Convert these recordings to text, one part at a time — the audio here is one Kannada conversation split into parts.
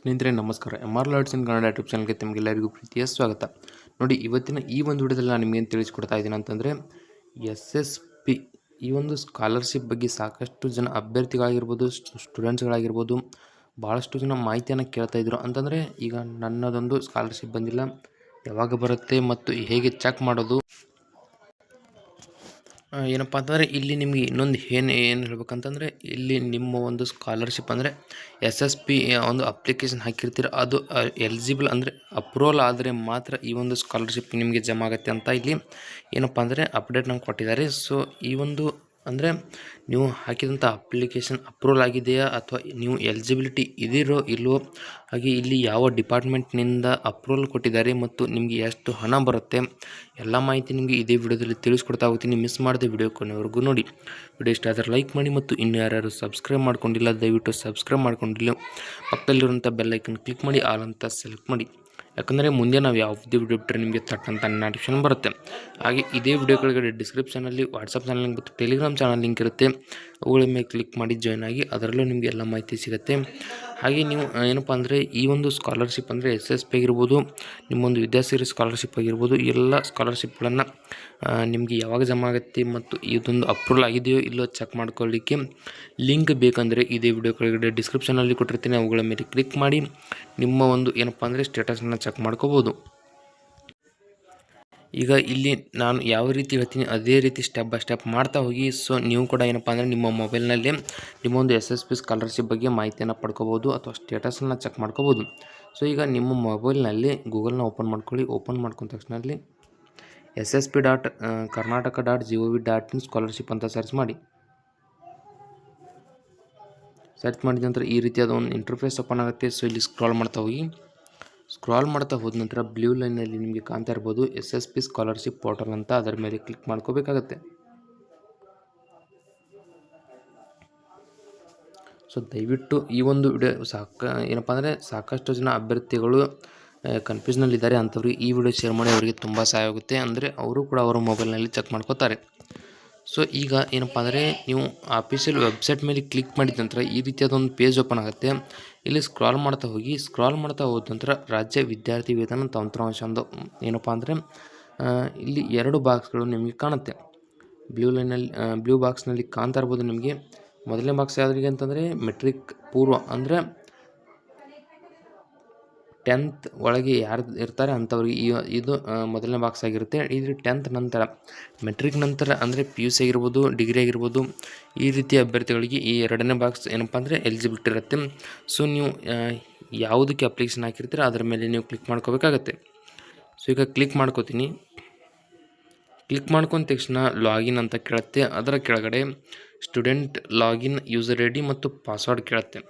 ಸ್ನೇಹಿತರೆ ನಮಸ್ಕಾರ. MR Lords ಇನ್ ಕನ್ನಡ ಯೂಟ್ಯೂಬ್ ಚಾನಲ್ಗೆ ತಮಗೆಲ್ಲರಿಗೂ ಪ್ರೀತಿಯ ಸ್ವಾಗತ. ನೋಡಿ, ಇವತ್ತಿನ ಈ ಒಂದು ವಿಡಿಯೋದಲ್ಲಿ ನಾನು ನಿಮಗೇನು ತಿಳಿಸ್ಕೊಡ್ತಾ ಇದ್ದೀನಿ ಅಂತಂದರೆ, SSP ಈ ಒಂದು ಸ್ಕಾಲರ್ಶಿಪ್ ಬಗ್ಗೆ ಸಾಕಷ್ಟು ಜನ ಅಭ್ಯರ್ಥಿಗಳಾಗಿರ್ಬೋದು, ಸ್ಟೂಡೆಂಟ್ಸ್ಗಳಾಗಿರ್ಬೋದು, ಭಾಳಷ್ಟು ಜನ ಮಾಹಿತಿಯನ್ನು ಕೇಳ್ತಾ ಇದ್ರು. ಅಂತಂದರೆ ಈಗ ನನ್ನದೊಂದು ಸ್ಕಾಲರ್ಶಿಪ್ ಬಂದಿಲ್ಲ, ಯಾವಾಗ ಬರುತ್ತೆ ಮತ್ತು ಹೇಗೆ ಚೆಕ್ ಮಾಡೋದು, ಏನಪ್ಪ ಅಂತಂದರೆ ಇಲ್ಲಿ ನಿಮಗೆ ಇನ್ನೊಂದು ಏನು ಹೇಳ್ಬೇಕಂತಂದರೆ, ಇಲ್ಲಿ ನಿಮ್ಮ ಒಂದು ಸ್ಕಾಲರ್ಶಿಪ್ ಅಂದರೆ SSP ಒಂದು ಅಪ್ಲಿಕೇಶನ್ ಹಾಕಿರ್ತೀರ, ಅದು ಎಲಿಜಿಬಲ್ ಅಂದರೆ ಅಪ್ರೂವಲ್ ಆದರೆ ಮಾತ್ರ ಈ ಒಂದು ಸ್ಕಾಲರ್ಶಿಪ್ ನಿಮಗೆ ಜಮಾ ಆಗುತ್ತೆ ಅಂತ ಇಲ್ಲಿ ಏನಪ್ಪ ಅಂದರೆ ಅಪ್ಡೇಟ್ ನಮ್ಗೆ ಕೊಟ್ಟಿದ್ದಾರೆ. ಸೊ ಈ ಒಂದು ಅಂದರೆ ನೀವು ಹಾಕಿದಂಥ ಅಪ್ಲಿಕೇಶನ್ ಅಪ್ರೂವಲ್ ಆಗಿದೆಯಾ ಅಥವಾ ನೀವು ಎಲಿಜಿಬಿಲಿಟಿ ಇದಿರೋ ಇಲ್ಲವೋ, ಹಾಗೆ ಇಲ್ಲಿ ಯಾವ ಡಿಪಾರ್ಟ್ಮೆಂಟ್ನಿಂದ ಅಪ್ರೂವಲ್ ಕೊಟ್ಟಿದ್ದಾರೆ ಮತ್ತು ನಿಮಗೆ ಎಷ್ಟು ಹಣ ಬರುತ್ತೆ, ಎಲ್ಲ ಮಾಹಿತಿ ನಿಮಗೆ ಇದೇ ವಿಡಿಯೋದಲ್ಲಿ ತಿಳಿಸ್ಕೊಡ್ತಾ ಹೋಗ್ತೀನಿ. ಮಿಸ್ ಮಾಡದೆ ವಿಡಿಯೋ ಕೊನೆವರೆಗೂ ನೋಡಿ. ವಿಡಿಯೋ ಇಷ್ಟ ಆದರೆ ಲೈಕ್ ಮಾಡಿ ಮತ್ತು ಇನ್ನು ಯಾರ್ಯಾರು ಸಬ್ಸ್ಕ್ರೈಬ್ ಮಾಡ್ಕೊಂಡಿಲ್ಲ ದಯವಿಟ್ಟು ಸಬ್ಸ್ಕ್ರೈಬ್ ಮಾಡ್ಕೊಂಡಿಲ್ಲ, ಪಕ್ಕದಲ್ಲಿರುವಂಥ ಬೆಲ್ಲೈಕನ್ ಕ್ಲಿಕ್ ಮಾಡಿ ಆಲ್ ಅಂತ ಸೆಲೆಕ್ಟ್ ಮಾಡಿ. ಯಾಕಂದರೆ ಮುಂದೆ ನಾವು ಯಾವುದೇ ವಿಡಿಯೋ ಬಿಟ್ಟರೆ ನಿಮಗೆ ತಟ್ಟಂತ ನೋಟಿಫಿಕೇಶನ್ ಬರುತ್ತೆ. ಹಾಗೆ ಇದೇ ವಿಡಿಯೋ ಕೆಳಗಡೆ ಡಿಸ್ಕ್ರಿಪ್ಷನಲ್ಲಿ ವಾಟ್ಸಪ್ ಚಾನಲ್ ಲಿಂಕ್ ಮತ್ತು ಟೆಲಿಗ್ರಾಮ್ ಚಾನಲ್ ಲಿಂಕ್ ಇರುತ್ತೆ, ಅವುಗಳ ಮೇಲೆ ಕ್ಲಿಕ್ ಮಾಡಿ ಜಾಯ್ನ್ ಆಗಿ, ಅದರಲ್ಲೂ ನಿಮಗೆ ಎಲ್ಲ ಮಾಹಿತಿ ಸಿಗುತ್ತೆ. ಹಾಗೆ ನೀವು ಏನಪ್ಪ ಅಂದರೆ ಈ ಒಂದು ಸ್ಕಾಲರ್ಶಿಪ್ ಅಂದರೆ SSP ಆಗಿರ್ಬೋದು, ನಿಮ್ಮೊಂದು ವಿದ್ಯಾಸಿರಿ ಸ್ಕಾಲರ್ಶಿಪ್ ಆಗಿರ್ಬೋದು, ಎಲ್ಲ ಸ್ಕಾಲರ್ಶಿಪ್ಗಳನ್ನು ನಿಮಗೆ ಯಾವಾಗ ಜಮಾ ಆಗುತ್ತೆ ಮತ್ತು ಇದೊಂದು ಅಪ್ರೂವಲ್ ಆಗಿದೆಯೋ ಇಲ್ಲೋ ಚೆಕ್ ಮಾಡ್ಕೊಳ್ಳಿಕ್ಕೆ ಲಿಂಕ್ ಬೇಕಂದರೆ ಇದೇ ವಿಡಿಯೋ ಕೆಳಗಡೆ ಡಿಸ್ಕ್ರಿಪ್ಷನಲ್ಲಿ ಕೊಟ್ಟಿರ್ತೀನಿ, ಅವುಗಳ ಮೇಲೆ ಕ್ಲಿಕ್ ಮಾಡಿ ನಿಮ್ಮ ಒಂದು ಏನಪ್ಪ ಅಂದರೆ ಸ್ಟೇಟಸನ್ನು ಚೆಕ್ ಮಾಡ್ಕೋಬೋದು. ಈಗ ಇಲ್ಲಿ ನಾನು ಯಾವ ರೀತಿ ಹೇಳ್ತೀನಿ ಅದೇ ರೀತಿ ಸ್ಟೆಪ್ ಬೈ ಸ್ಟೆಪ್ ಮಾಡ್ತಾ ಹೋಗಿ. ಸೊ ನೀವು ಕೂಡ ಏನಪ್ಪ ಅಂದರೆ ನಿಮ್ಮ ಮೊಬೈಲ್ನಲ್ಲಿ ನಿಮ್ಮ ಒಂದು SSP ಸ್ಕಾಲರ್ಶಿಪ್ ಬಗ್ಗೆ ಮಾಹಿತಿಯನ್ನು ಪಡ್ಕೋಬೋದು ಅಥವಾ ಸ್ಟೇಟಸನ್ನು ಚೆಕ್ ಮಾಡ್ಕೋಬೋದು. ಸೊ ಈಗ ನಿಮ್ಮ ಮೊಬೈಲ್ನಲ್ಲಿ ಗೂಗಲ್ನ ಓಪನ್ ಮಾಡ್ಕೊಳ್ಳಿ. ಓಪನ್ ಮಾಡ್ಕೊಂಡ ತಕ್ಷಣ ssp.karnataka.gov.in ಸ್ಕಾಲರ್ಶಿಪ್ ಅಂತ ಸರ್ಚ್ ಮಾಡಿ. ಸರ್ಚ್ ಮಾಡಿದ ನಂತರ ಈ ರೀತಿಯಾದ ಒಂದು ಇಂಟರ್ಫೇಸ್ ಓಪನ್ ಆಗುತ್ತೆ. ಸೊ ಇಲ್ಲಿ ಸ್ಕ್ರಾಲ್ ಮಾಡ್ತಾ ಹೋದ ನಂತರ ಬ್ಲೂ ಲೈನಲ್ಲಿ ನಿಮಗೆ ಕಾಣ್ತಾ ಇರ್ಬೋದು SSP ಸ್ಕಾಲರ್ಶಿಪ್ ಪೋರ್ಟಲ್ ಅಂತ, ಅದರ ಮೇಲೆ ಕ್ಲಿಕ್ ಮಾಡ್ಕೋಬೇಕಾಗತ್ತೆ. ಸೊ ದಯವಿಟ್ಟು ಈ ಒಂದು ವಿಡಿಯೋ ಏನಪ್ಪ ಅಂದರೆ ಸಾಕಷ್ಟು ಜನ ಅಭ್ಯರ್ಥಿಗಳು ಕನ್ಫ್ಯೂಸ್ನಲ್ಲಿದ್ದಾರೆ, ಅಂಥವ್ರಿಗೆ ಈ ವಿಡಿಯೋ ಶೇರ್ ಮಾಡಿ, ಅವರಿಗೆ ತುಂಬ ಸಹಾಯ ಆಗುತ್ತೆ. ಅಂದರೆ ಅವರು ಕೂಡ ಅವರ ಮೊಬೈಲ್ನಲ್ಲಿ ಚೆಕ್ ಮಾಡ್ಕೋತಾರೆ. ಸೊ ಈಗ ಏನಪ್ಪ ಅಂದರೆ ನೀವು ಆಫೀಷಿಯಲ್ ವೆಬ್ಸೈಟ್ ಮೇಲೆ ಕ್ಲಿಕ್ ಮಾಡಿದ ನಂತರ ಈ ರೀತಿಯಾದ ಒಂದು ಪೇಜ್ ಓಪನ್ ಆಗುತ್ತೆ. ಇಲ್ಲಿ ಸ್ಕ್ರಾಲ್ ಮಾಡ್ತಾ ಹೋದ ನಂತರ ರಾಜ್ಯ ವಿದ್ಯಾರ್ಥಿ ವೇತನ ತಂತ್ರಾಂಶ ಒಂದು ಏನಪ್ಪ ಅಂದರೆ ಇಲ್ಲಿ 2 ಬಾಕ್ಸ್ಗಳು ನಿಮಗೆ ಕಾಣುತ್ತೆ. ಬ್ಲೂ ಬಾಕ್ಸ್ನಲ್ಲಿ ಕಾಣ್ತಾ ಇರ್ಬೋದು ನಿಮಗೆ. ಮೊದಲನೇ ಬಾಕ್ಸ್ ಯಾವ್ದ್ರಿಗೆ ಅಂತಂದರೆ ಮೆಟ್ರಿಕ್ ಪೂರ್ವ, ಅಂದರೆ 10th ಒಳಗೆ ಯಾರು ಇರ್ತಾರೆ ಅಂಥವ್ರಿಗೆ ಇದು ಮೊದಲನೇ ಬಾಕ್ಸ್ ಆಗಿರುತ್ತೆ. ಇದು 10th ನಂತರ, ಮೆಟ್ರಿಕ್ ನಂತರ ಅಂದರೆ PUC ಆಗಿರ್ಬೋದು, ಡಿಗ್ರಿ ಆಗಿರ್ಬೋದು, ಈ ರೀತಿಯ ಅಭ್ಯರ್ಥಿಗಳಿಗೆ ಈ 2ನೇ ಬಾಕ್ಸ್ ಏನಪ್ಪ ಅಂದರೆ ಎಲಿಜಿಬಿಲಿಟಿ ಇರುತ್ತೆ. ಸೊ ನೀವು ಯಾವುದಕ್ಕೆ ಅಪ್ಲಿಕೇಶನ್ ಹಾಕಿರ್ತೀರ ಅದರ ಮೇಲೆ ನೀವು ಕ್ಲಿಕ್ ಮಾಡ್ಕೋಬೇಕಾಗತ್ತೆ. ಸೊ ಈಗ ಕ್ಲಿಕ್ ಮಾಡ್ಕೋತೀನಿ. ಕ್ಲಿಕ್ ಮಾಡ್ಕೊಂಡ ತಕ್ಷಣ ಲಾಗಿನ್ ಅಂತ ಕೇಳುತ್ತೆ. ಅದರ ಕೆಳಗಡೆ ಸ್ಟೂಡೆಂಟ್ ಲಾಗಿನ್ ಯೂಸರ್ ID ಮತ್ತು ಪಾಸ್ವರ್ಡ್ ಕೇಳುತ್ತೆ.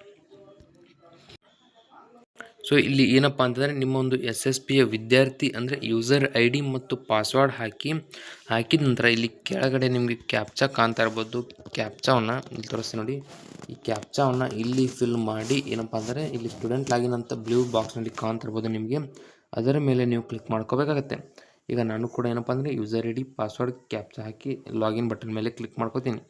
ಸೊ ಇಲ್ಲಿ ಏನಪ್ಪ ಅಂತಂದರೆ ನಿಮ್ಮ ಒಂದು SSPಯ ವಿದ್ಯಾರ್ಥಿ ಅಂದರೆ ಯೂಸರ್ ID ಮತ್ತು ಪಾಸ್ವರ್ಡ್ ಹಾಕಿದ ನಂತರ ಇಲ್ಲಿ ಕೆಳಗಡೆ ನಿಮಗೆ ಕ್ಯಾಪ್ಚಾ ಕಾಣ್ತಾ ಇರ್ಬೋದು. ಕ್ಯಾಪ್ಚಾವನ್ನು ಇಲ್ಲಿ ತೋರಿಸ್ತೀನಿ ನೋಡಿ. ಈ ಕ್ಯಾಪ್ಚಾವನ್ನು ಇಲ್ಲಿ ಫಿಲ್ ಮಾಡಿ ಏನಪ್ಪ ಅಂದರೆ ಇಲ್ಲಿ ಸ್ಟೂಡೆಂಟ್ ಲಾಗಿನ್ ಅಂತ ಬ್ಲೂ ಬಾಕ್ಸ್ನಲ್ಲಿ ಕಾಣ್ತಾ ಇರ್ಬೋದು ನಿಮಗೆ, ಅದರ ಮೇಲೆ ನೀವು ಕ್ಲಿಕ್ ಮಾಡ್ಕೋಬೇಕಾಗತ್ತೆ. ಈಗ ನಾನು ಕೂಡ ಏನಪ್ಪ ಅಂದರೆ ಯೂಸರ್ ID ಪಾಸ್ವರ್ಡ್ ಕ್ಯಾಪ್ಚಾ ಹಾಕಿ ಲಾಗಿನ್ ಬಟನ್ ಮೇಲೆ ಕ್ಲಿಕ್ ಮಾಡ್ಕೋತೀನಿ.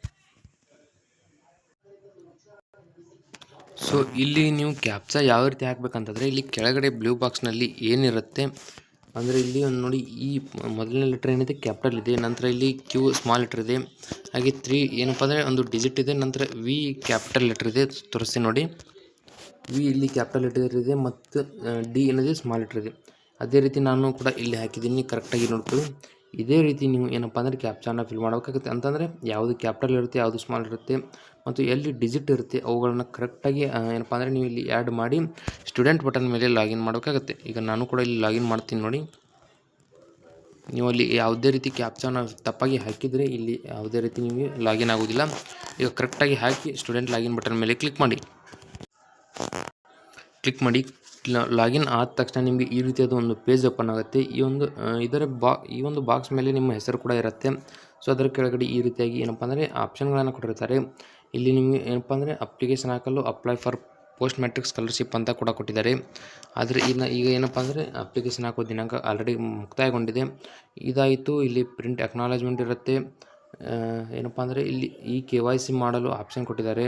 ಸೊ ಇಲ್ಲಿ ನೀವು ಕ್ಯಾಪ್ಚಾ ಯಾವ ರೀತಿ ಹಾಕಬೇಕಂತಂದರೆ ಇಲ್ಲಿ ಕೆಳಗಡೆ ಬ್ಲೂ ಬಾಕ್ಸ್ನಲ್ಲಿ ಏನಿರುತ್ತೆ ಅಂದರೆ ಇಲ್ಲಿ ಒಂದು ನೋಡಿ, ಈ ಮೊದಲನೇ ಲೆಟ್ರ್ ಏನಿದೆ ಕ್ಯಾಪಿಟಲ್ ಇದೆ, ನಂತರ ಇಲ್ಲಿ Q ಸ್ಮಾಲ್ ಲೆಟ್ರ್ ಇದೆ, ಹಾಗೆ 3 ಏನಪ್ಪ ಅಂದರೆ ಒಂದು ಡಿಜಿಟ್ ಇದೆ, ನಂತರ V ಕ್ಯಾಪಿಟಲ್ ಲೆಟ್ರ್ ಇದೆ. ತೋರಿಸ್ತೀನಿ ನೋಡಿ, V ಇಲ್ಲಿ ಕ್ಯಾಪಿಟಲ್ ಲೆಟರ್ ಇದೆ ಮತ್ತು D ಏನಿದೆ ಸ್ಮಾಲ್ ಲೆಟ್ರ್ ಇದೆ. ಅದೇ ರೀತಿ ನಾನು ಕೂಡ ಇಲ್ಲಿ ಹಾಕಿದ್ದೀನಿ, ಕರೆಕ್ಟಾಗಿ ನೋಡ್ಕೊಳ್ಳಿ. ಇದೇ ರೀತಿ ನೀವು ಏನಪ್ಪ ಅಂದರೆ ಕ್ಯಾಪ್ಚಾನ ಫಿಲ್ ಮಾಡಬೇಕಾಗುತ್ತೆ. ಅಂತಂದರೆ ಯಾವುದು ಕ್ಯಾಪಿಟಲ್ ಇರುತ್ತೆ, ಯಾವುದು ಸ್ಮಾಲ್ ಇರುತ್ತೆ ಮತ್ತು ಎಲ್ಲಿ ಡಿಜಿಟ್ ಇರುತ್ತೆ ಅವುಗಳನ್ನ ಕರೆಕ್ಟಾಗಿ ಏನಪ್ಪ ಅಂದರೆ ನೀವು ಇಲ್ಲಿ ಆ್ಯಡ್ ಮಾಡಿ ಸ್ಟೂಡೆಂಟ್ ಬಟನ್ ಮೇಲೆ ಲಾಗಿನ್ ಮಾಡಬೇಕಾಗುತ್ತೆ. ಈಗ ನಾನು ಕೂಡ ಇಲ್ಲಿ ಲಾಗಿನ್ ಮಾಡ್ತೀನಿ ನೋಡಿ. ನೀವು ಅಲ್ಲಿ ಯಾವುದೇ ರೀತಿ ಕ್ಯಾಪ್ಚಾನ ತಪ್ಪಾಗಿ ಹಾಕಿದರೆ ಇಲ್ಲಿ ಯಾವುದೇ ರೀತಿ ನಿಮಗೆ ಲಾಗಿನ್ ಆಗೋದಿಲ್ಲ. ಈಗ ಕರೆಕ್ಟಾಗಿ ಹಾಕಿ ಸ್ಟೂಡೆಂಟ್ ಲಾಗಿನ್ ಬಟನ್ ಮೇಲೆ ಕ್ಲಿಕ್ ಮಾಡಿ ಲಾಗಿನ್ ಆದ ತಕ್ಷಣ ನಿಮಗೆ ಈ ರೀತಿಯಾದ ಒಂದು ಪೇಜ್ ಓಪನ್ ಆಗುತ್ತೆ. ಈ ಒಂದು ಬಾಕ್ಸ್ ಮೇಲೆ ನಿಮ್ಮ ಹೆಸರು ಕೂಡ ಇರುತ್ತೆ. ಸೊ ಅದರ ಕೆಳಗಡೆ ಈ ರೀತಿಯಾಗಿ ಏನಪ್ಪ ಅಂದರೆ ಆಪ್ಷನ್ಗಳನ್ನು ಕೊಟ್ಟಿರ್ತಾರೆ. ಇಲ್ಲಿ ನಿಮಗೆ ಏನಪ್ಪ ಅಂದರೆ ಅಪ್ಲಿಕೇಶನ್ ಹಾಕಲು apply for post matrix scholarship ಅಂತ ಕೂಡ ಕೊಟ್ಟಿದ್ದಾರೆ. ಆದರೆ ಈಗ ಏನಪ್ಪ ಅಂದರೆ ಅಪ್ಲಿಕೇಶನ್ ಹಾಕೋ ದಿನಾಂಕ ಆಲ್ರೆಡಿ ಮುಕ್ತಾಯಗೊಂಡಿದೆ. ಇದಾಯಿತು. ಇಲ್ಲಿ ಪ್ರಿಂಟ್ ಅಕ್ನಾಲೇಜ್ಮೆಂಟ್ ಇರುತ್ತೆ. ಏನಪ್ಪ ಅಂದರೆ ಇಲ್ಲಿ KYC ಮಾಡಲು ಆಪ್ಷನ್ ಕೊಟ್ಟಿದ್ದಾರೆ.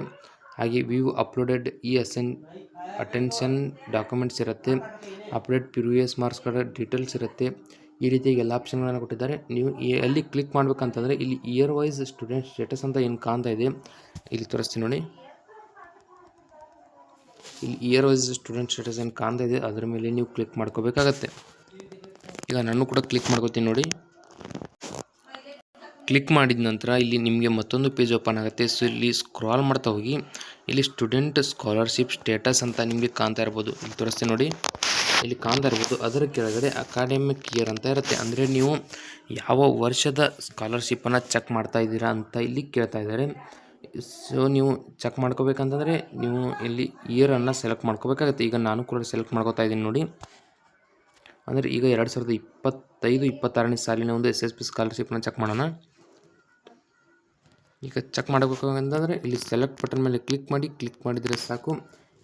ಹಾಗೆ ವ್ಯೂ ಅಪ್ಲೋಡೆಡ್ ಅಟೆನ್ಷನ್ ಡಾಕ್ಯುಮೆಂಟ್ಸ್ ಇರುತ್ತೆ, ಅಪ್ಡೇಟ್ ಪ್ರಿವಿಯಸ್ ಮಾರ್ಕ್ಸ್ಗಳ ಡೀಟೇಲ್ಸ್ ಇರುತ್ತೆ. ಈ ರೀತಿಯಾಗಿ ಎಲ್ಲ ಆಪ್ಷನ್ಗಳನ್ನು ಕೊಟ್ಟಿದ್ದಾರೆ. ನೀವು ಎಲ್ಲಿ ಕ್ಲಿಕ್ ಮಾಡಬೇಕಂತಂದರೆ ಇಲ್ಲಿ ಇಯರ್ ವೈಸ್ ಸ್ಟೂಡೆಂಟ್ ಸ್ಟೇಟಸ್ ಅಂತ ಏನು ಕಾಣ್ತಾ ಇದೆ, ಇಲ್ಲಿ ತೋರಿಸ್ತೀನಿ ನೋಡಿ. ಇಲ್ಲಿ ಇಯರ್ ವೈಸ್ ಸ್ಟೂಡೆಂಟ್ ಸ್ಟೇಟಸ್ ಏನು ಕಾಣ್ತಾ ಇದೆ ಅದರ ಮೇಲೆ ನೀವು ಕ್ಲಿಕ್ ಮಾಡ್ಕೋಬೇಕಾಗತ್ತೆ. ಈಗ ನಾನು ಕೂಡ ಕ್ಲಿಕ್ ಮಾಡ್ಕೋತೀನಿ ನೋಡಿ. ಕ್ಲಿಕ್ ಮಾಡಿದ ನಂತರ ಇಲ್ಲಿ ನಿಮಗೆ ಮತ್ತೊಂದು ಪೇಜ್ ಓಪನ್ ಆಗುತ್ತೆ. ಸೊ ಇಲ್ಲಿ ಸ್ಕ್ರಾಲ್ ಮಾಡ್ತಾ ಹೋಗಿ ಇಲ್ಲಿ ಸ್ಟೂಡೆಂಟ್ ಸ್ಕಾಲರ್ಶಿಪ್ ಸ್ಟೇಟಸ್ ಅಂತ ನಿಮಗೆ ಕಾಣ್ತಾ ಇರ್ಬೋದು, ಇಲ್ಲಿ ತೋರಿಸ್ತೀನಿ ನೋಡಿ, ಇಲ್ಲಿ ಕಾಣ್ತಾ ಇರ್ಬೋದು. ಅದರ ಕೆಳಗಡೆ ಅಕಾಡೆಮಿಕ್ ಇಯರ್ ಅಂತ ಇರುತ್ತೆ, ಅಂದರೆ ನೀವು ಯಾವ ವರ್ಷದ ಸ್ಕಾಲರ್ಶಿಪ್ಪನ್ನು ಚೆಕ್ ಮಾಡ್ತಾ ಇದ್ದೀರಾ ಅಂತ ಇಲ್ಲಿ ಕೇಳ್ತಾ ಇದ್ದಾರೆ. ಸೊ ನೀವು ಚೆಕ್ ಮಾಡ್ಕೋಬೇಕಂತಂದರೆ ನೀವು ಇಲ್ಲಿ ಇಯರನ್ನು ಸೆಲೆಕ್ಟ್ ಮಾಡ್ಕೋಬೇಕಾಗುತ್ತೆ. ಈಗ ನಾನು ಕೂಡ ಸೆಲೆಕ್ಟ್ ಮಾಡ್ಕೋತಾ ಇದ್ದೀನಿ ನೋಡಿ. ಅಂದರೆ ಈಗ 2025-26ನೇ ಸಾಲಿನ ಒಂದು SSP ಸ್ಕಾಲರ್ಶಿಪ್ನ ಚೆಕ್ ಮಾಡೋಣ. ಈಗ ಚೆಕ್ ಮಾಡಬೇಕು ಅಂತಂದರೆ ಇಲ್ಲಿ ಸೆಲೆಕ್ಟ್ ಬಟನ್ ಮೇಲೆ ಕ್ಲಿಕ್ ಮಾಡಿದರೆ ಸಾಕು.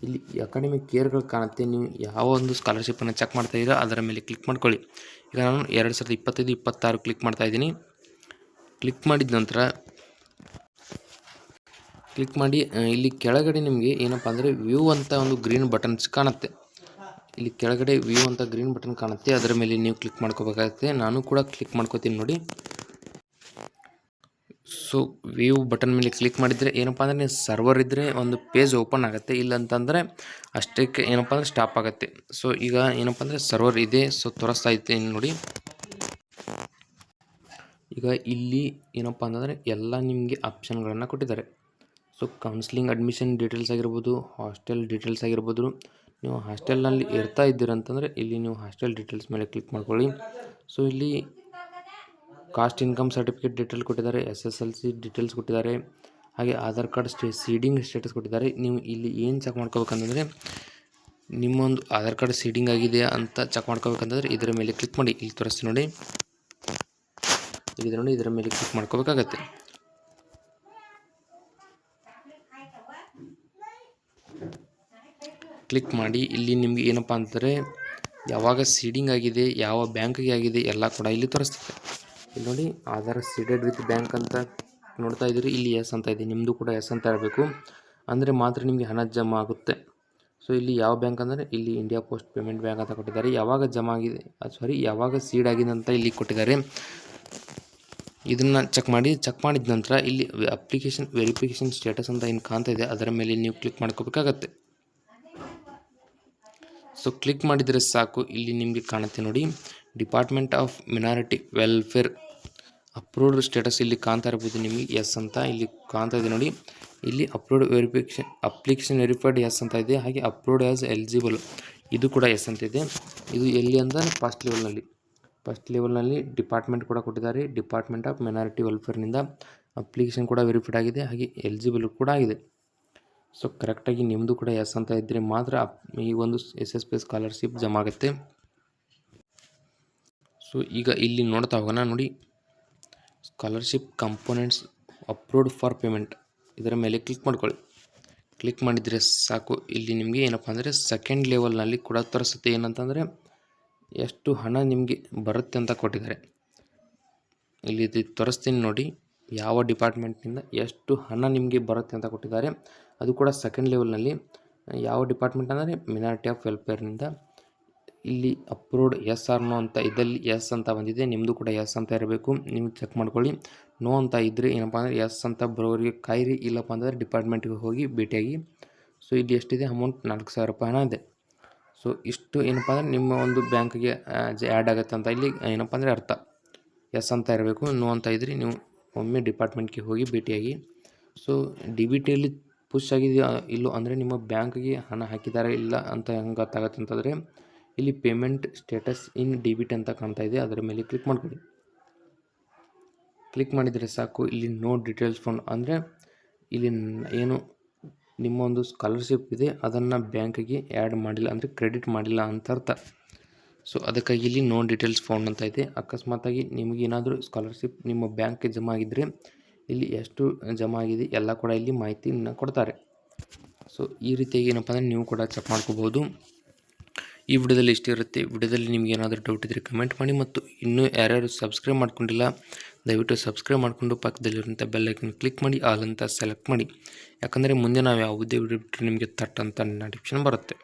ಇಲ್ಲಿ ಅಕಾಡೆಮಿಕ್ ಇಯರ್ಗಳು ಕಾಣುತ್ತೆ. ನೀವು ಯಾವ ಒಂದು ಸ್ಕಾಲರ್ಶಿಪ್ಪನ್ನು ಚೆಕ್ ಮಾಡ್ತಾ ಇದ್ದೀರಾ ಅದರ ಮೇಲೆ ಕ್ಲಿಕ್ ಮಾಡ್ಕೊಳ್ಳಿ. ಈಗ ನಾನು 2025-26 ಕ್ಲಿಕ್ ಮಾಡ್ತಾ ಇದ್ದೀನಿ. ಕ್ಲಿಕ್ ಮಾಡಿದ ನಂತರ ಇಲ್ಲಿ ಕೆಳಗಡೆ ನಿಮಗೆ ಏನಪ್ಪ ಅಂದರೆ ವ್ಯೂ ಅಂತ ಒಂದು ಗ್ರೀನ್ ಬಟನ್ಸ್ ಕಾಣುತ್ತೆ. ಇಲ್ಲಿ ಕೆಳಗಡೆ ವ್ಯೂ ಅಂತ ಗ್ರೀನ್ ಬಟನ್ ಕಾಣುತ್ತೆ, ಅದರ ಮೇಲೆ ನೀವು ಕ್ಲಿಕ್ ಮಾಡ್ಕೋಬೇಕಾಗುತ್ತೆ. ನಾನು ಕೂಡ ಕ್ಲಿಕ್ ಮಾಡ್ಕೋತೀನಿ ನೋಡಿ. ಸೊ ವ್ಯೂ ಬಟನ್ ಮೇಲೆ ಕ್ಲಿಕ್ ಮಾಡಿದರೆ ಏನಪ್ಪ ಅಂದರೆ ನೀವು ಸರ್ವರ್ ಇದ್ದರೆ ಒಂದು ಪೇಜ್ ಓಪನ್ ಆಗುತ್ತೆ, ಇಲ್ಲಂತಂದರೆ ಅಷ್ಟಕ್ಕೆ ಏನಪ್ಪ ಅಂದರೆ ಸ್ಟಾಪ್ ಆಗುತ್ತೆ. ಸೊ ಈಗ ಏನಪ್ಪ ಅಂದರೆ ಸರ್ವರ್ ಇದೆ, ಸೊ ತೋರಿಸ್ತಾ ಇದ್ದೀನಿ ನೋಡಿ. ಈಗ ಇಲ್ಲಿ ಏನಪ್ಪ ಅಂತಂದರೆ ಎಲ್ಲ ನಿಮಗೆ ಆಪ್ಷನ್ಗಳನ್ನು ಕೊಟ್ಟಿದ್ದಾರೆ. ಸೊ ಕೌನ್ಸಿಲಿಂಗ್ ಅಡ್ಮಿಷನ್ ಡೀಟೇಲ್ಸ್ ಆಗಿರ್ಬೋದು, ಹಾಸ್ಟೆಲ್ ಡೀಟೇಲ್ಸ್ ಆಗಿರ್ಬೋದು. ನೀವು ಹಾಸ್ಟೆಲ್ನಲ್ಲಿ ಇರ್ತಾ ಇದ್ದೀರಂತಂದರೆ ಇಲ್ಲಿ ನೀವು ಹಾಸ್ಟೆಲ್ ಡೀಟೇಲ್ಸ್ ಮೇಲೆ ಕ್ಲಿಕ್ ಮಾಡ್ಕೊಳ್ಳಿ. ಸೊ ಇಲ್ಲಿ ಕಾಸ್ಟ್ ಇನ್ಕಮ್ ಸರ್ಟಿಫಿಕೇಟ್ ಡೀಟೇಲ್ ಕೊಟ್ಟಿದ್ದಾರೆ, SSLC ಡೀಟೇಲ್ಸ್ ಕೊಟ್ಟಿದ್ದಾರೆ, ಹಾಗೆ ಆಧಾರ್ ಕಾರ್ಡ್ ಸೀಡಿಂಗ್ ಸ್ಟೇಟಸ್ ಕೊಟ್ಟಿದ್ದಾರೆ. ನೀವು ಇಲ್ಲಿ ಏನು ಚೆಕ್ ಮಾಡ್ಕೋಬೇಕಂತಂದರೆ ನಿಮ್ಮೊಂದು ಆಧಾರ್ ಕಾರ್ಡ್ ಸೀಡಿಂಗ್ ಆಗಿದೆಯಾ ಅಂತ ಚೆಕ್ ಮಾಡ್ಕೋಬೇಕಂತಂದರೆ ಇದರ ಮೇಲೆ ಕ್ಲಿಕ್ ಮಾಡಿ. ಇಲ್ಲಿ ತೋರಿಸ್ತೀನಿ ನೋಡಿ, ನೋಡಿ ಇದರ ಮೇಲೆ ಕ್ಲಿಕ್ ಮಾಡ್ಕೋಬೇಕಾಗತ್ತೆ. ಕ್ಲಿಕ್ ಮಾಡಿ ಇಲ್ಲಿ ನಿಮಗೆ ಏನಪ್ಪ ಅಂತಂದರೆ ಯಾವಾಗ ಸೀಡಿಂಗ್ ಆಗಿದೆ, ಯಾವ ಬ್ಯಾಂಕಿಗೆ ಆಗಿದೆ ಎಲ್ಲ ಕೂಡ ಇಲ್ಲಿ ತೋರಿಸ್ತದೆ. ಇಲ್ಲಿ ನೋಡಿ ಆಧಾರ್ ಸೀಡೆಡ್ ವಿತ್ ಬ್ಯಾಂಕ್ ಅಂತ ನೋಡ್ತಾ ಇದ್ದೀರಿ, ಇಲ್ಲಿ ಎಸ್ ಅಂತ ಇದೆ. ನಿಮ್ಮದು ಕೂಡ ಎಸ್ ಅಂತ ಇರಬೇಕು, ಅಂದರೆ ಮಾತ್ರ ನಿಮಗೆ ಹಣ ಜಮಾ ಆಗುತ್ತೆ. ಸೊ ಇಲ್ಲಿ ಯಾವ ಬ್ಯಾಂಕ್ ಅಂದರೆ ಇಲ್ಲಿ ಇಂಡಿಯಾ ಪೋಸ್ಟ್ ಪೇಮೆಂಟ್ ಬ್ಯಾಂಕ್ ಅಂತ ಕೊಟ್ಟಿದ್ದಾರೆ. ಯಾವಾಗ ಜಮಾ ಆಗಿದೆ ಯಾವಾಗ ಸೀಡ್ ಆಗಿದೆ ಅಂತ ಇಲ್ಲಿ ಕೊಟ್ಟಿದ್ದಾರೆ. ಇದನ್ನು ಚೆಕ್ ಮಾಡಿದ ನಂತರ ಇಲ್ಲಿ ಅಪ್ಲಿಕೇಶನ್ ವೆರಿಫಿಕೇಷನ್ ಸ್ಟೇಟಸ್ ಅಂತ ಏನು ಕಾಣ್ತಾ ಇದೆ ಅದರ ಮೇಲೆ ನೀವು ಕ್ಲಿಕ್ ಮಾಡ್ಕೋಬೇಕಾಗತ್ತೆ. ಸೊ ಕ್ಲಿಕ್ ಮಾಡಿದರೆ ಸಾಕು, ಇಲ್ಲಿ ನಿಮಗೆ ಕಾಣುತ್ತೆ ನೋಡಿ, department of ಮಿನಾರಿಟಿ welfare approved status ಇಲ್ಲಿ ಕಾಣ್ತಾ ಇರ್ಬೋದು ನಿಮಗೆ, ಎಸ್ ಅಂತ ಇಲ್ಲಿ ಕಾಣ್ತಾ ಇದೆ ನೋಡಿ. ಇಲ್ಲಿ ಅಪ್ರೂವ್ಡ್ ಅಪ್ಲಿಕೇಶನ್ ವೆರಿಫೈಡ್ ಎಸ್ ಅಂತ ಇದೆ, ಹಾಗೆ ಅಪ್ರೂವ್ಡ್ ಆ್ಯಸ್ ಎಲಿಜಿಬಲ್ ಇದು ಕೂಡ ಎಸ್ ಅಂತ ಇದೆ. ಇದು ಎಲ್ಲಿ ಅಂದರೆ ಫಸ್ಟ್ ಲೆವೆಲ್ನಲ್ಲಿ ಡಿಪಾರ್ಟ್ಮೆಂಟ್ ಕೂಡ ಕೊಟ್ಟಿದ್ದಾರೆ. ಡಿಪಾರ್ಟ್ಮೆಂಟ್ ಆಫ್ ಮಿನಾರಿಟಿ ವೆಲ್ಫೇರ್ನಿಂದ ಅಪ್ಲಿಕೇಶನ್ ಕೂಡ ವೆರಿಫೈಡ್ ಆಗಿದೆ, ಹಾಗೆ ಎಲಿಜಿಬಲ್ ಕೂಡ ಆಗಿದೆ. ಸೊ ಕರೆಕ್ಟಾಗಿ ನಿಮ್ಮದು ಕೂಡ ಎಸ್ ಅಂತ ಇದ್ದರೆ ಮಾತ್ರ ಈ ಒಂದು SSP ಸ್ಕಾಲರ್ಶಿಪ್ ಜಮಾ ಆಗುತ್ತೆ. ಸೊ ಈಗ ಇಲ್ಲಿ ನೋಡ್ತಾ ಹೋಗೋಣ ನೋಡಿ, scholarship components approved for payment ಇದರ ಮೇಲೆ ಕ್ಲಿಕ್ ಮಾಡ್ಕೊಳ್ಳಿ. ಕ್ಲಿಕ್ ಮಾಡಿದರೆ ಸಾಕು, ಇಲ್ಲಿ ನಿಮಗೆ ಏನಪ್ಪ ಅಂದರೆ ಸೆಕೆಂಡ್ ಲೆವೆಲ್ನಲ್ಲಿ ಕೂಡ ತೋರಿಸುತ್ತೆ. ಏನಂತಂದರೆ ಎಷ್ಟು ಹಣ ನಿಮಗೆ ಬರುತ್ತೆ ಅಂತ ಕೊಟ್ಟಿದ್ದಾರೆ. ಇಲ್ಲಿ ತೋರಿಸ್ತೀನಿ ನೋಡಿ, ಯಾವ ಡಿಪಾರ್ಟ್ಮೆಂಟ್ನಿಂದ ಎಷ್ಟು ಹಣ ನಿಮಗೆ ಬರುತ್ತೆ ಅಂತ ಕೊಟ್ಟಿದ್ದಾರೆ. ಅದು ಕೂಡ ಸೆಕೆಂಡ್ ಲೆವೆಲ್ನಲ್ಲಿ ಯಾವ ಡಿಪಾರ್ಟ್ಮೆಂಟ್ ಅಂದರೆ ಮಿನಾರಿಟಿ ಆಫ್ ವೆಲ್ಫೇರ್ನಿಂದ. ಇಲ್ಲಿ ಅಪ್ರೂವ್ಡ್ ಎಸ್ ಆರ್ ನೋ ಅಂತ ಇದ್ದಲ್ಲಿ ಎಸ್ ಅಂತ ಬಂದಿದೆ, ನಿಮ್ಮದು ಕೂಡ ಎಸ್ ಅಂತ ಇರಬೇಕು. ನೀವು ಚೆಕ್ ಮಾಡ್ಕೊಳ್ಳಿ. ನೋ ಅಂತ ಇದ್ದರೆ ಏನಪ್ಪ ಅಂದರೆ ಎಸ್ ಅಂತ ಬರೋರಿಗೆ ಕಾಯಿರಿ, ಇಲ್ಲಪ್ಪ ಅಂದರೆ ಡಿಪಾರ್ಟ್ಮೆಂಟ್ಗೆ ಹೋಗಿ ಭೇಟಿಯಾಗಿ. ಸೊ ಇಲ್ಲಿ ಎಷ್ಟಿದೆ ಅಮೌಂಟ್, 4,000 ರೂಪಾಯಿ ಹಣ ಇದೆ. ಸೊ ಇಷ್ಟು ಏನಪ್ಪ ಅಂದರೆ ನಿಮ್ಮ ಒಂದು ಬ್ಯಾಂಕ್ಗೆ ಆ್ಯಡ್ ಆಗುತ್ತೆ ಅಂತ ಇಲ್ಲಿ ಏನಪ್ಪ ಅಂದರೆ ಅರ್ಥ. ಎಸ್ ಅಂತ ಇರಬೇಕು, ನೋ ಅಂತ ಇದ್ದರೆ ನೀವು ಒಮ್ಮೆ ಡಿಪಾರ್ಟ್ಮೆಂಟ್ಗೆ ಹೋಗಿ ಭೇಟಿಯಾಗಿ. ಸೊ DBTಯಲ್ಲಿ ಪುಷ್ ಆಗಿದೆಯಾ ಇಲ್ಲೋ ಅಂದರೆ ನಿಮ್ಮ ಬ್ಯಾಂಕ್ಗೆ ಹಣ ಹಾಕಿದ್ದಾರೆ ಇಲ್ಲ ಅಂತ ಹೆಂಗೆ ಗೊತ್ತಾಗುತ್ತೆ ಅಂತಂದರೆ ಇಲ್ಲಿ ಪೇಮೆಂಟ್ ಸ್ಟೇಟಸ್ ಇನ್ DBT ಅಂತ ಕಾಣ್ತಾ ಇದೆ, ಅದರ ಮೇಲೆ ಕ್ಲಿಕ್ ಮಾಡ್ಕೊಳ್ಳಿ. ಕ್ಲಿಕ್ ಮಾಡಿದರೆ ಸಾಕು, ಇಲ್ಲಿ ನೋ ಡೀಟೇಲ್ಸ್ ಫೌಂಡ್ ಅಂದರೆ ಇಲ್ಲಿ ಏನು ನಿಮ್ಮ ಒಂದು ಸ್ಕಾಲರ್ಶಿಪ್ ಇದೆ ಅದನ್ನು ಬ್ಯಾಂಕಿಗೆ ಆ್ಯಡ್ ಮಾಡಿಲ್ಲ ಅಂದರೆ ಕ್ರೆಡಿಟ್ ಮಾಡಿಲ್ಲ ಅಂತ ಅರ್ಥ. ಸೊ ಅದಕ್ಕಾಗಿ ಇಲ್ಲಿ ನೋ ಡೀಟೇಲ್ಸ್ ಫೌಂಡ್ ಅಂತ ಇದೆ. ಅಕಸ್ಮಾತಾಗಿ ನಿಮಗೇನಾದರೂ ಸ್ಕಾಲರ್ಶಿಪ್ ನಿಮ್ಮ ಬ್ಯಾಂಕ್ಗೆ ಜಮಾ ಆಗಿದ್ದರೆ ಇಲ್ಲಿ ಎಷ್ಟು ಜಮಾ ಆಗಿದೆ ಎಲ್ಲ ಕೂಡ ಇಲ್ಲಿ ಮಾಹಿತಿಯನ್ನು ಕೊಡ್ತಾರೆ. ಸೊ ಈ ರೀತಿಯಾಗಿ ಏನಪ್ಪ ಅಂದರೆ ನೀವು ಕೂಡ ಚೆಕ್ ಮಾಡ್ಕೋಬೋದು. ಈ ವಿಡಿಯೋದಲ್ಲಿ ಇಷ್ಟ ಇರುತ್ತೆ. ವಿಡಿಯೋದಲ್ಲಿ ನಿಮ್ಗೆ ಏನಾದರೂ ಡೌಟ್ ಇದ್ದರೆ ಕಮೆಂಟ್ ಮಾಡಿ, ಮತ್ತು ಇನ್ನೂ ಯಾರ್ಯಾರು ಸಬ್ಸ್ಕ್ರೈಬ್ ಮಾಡ್ಕೊಂಡಿಲ್ಲ ದಯವಿಟ್ಟು ಸಬ್ಸ್ಕ್ರೈಬ್ ಮಾಡಿಕೊಂಡು ಪಕ್ಕದಲ್ಲಿರುವಂಥ ಬೆಲ್ ಐಕನ್ ಕ್ಲಿಕ್ ಮಾಡಿ ಆಲ್ ಅಂತ ಸೆಲೆಕ್ಟ್ ಮಾಡಿ. ಯಾಕಂದರೆ ಮುಂದೆ ನಾವು ಯಾವುದೇ ವಿಡಿಯೋ ಬಿಟ್ಟರೆ ನಿಮಗೆ ತಟ್ ಅಂತ ನೋಟಿಫಿಕೇಶನ್ ಬರುತ್ತೆ.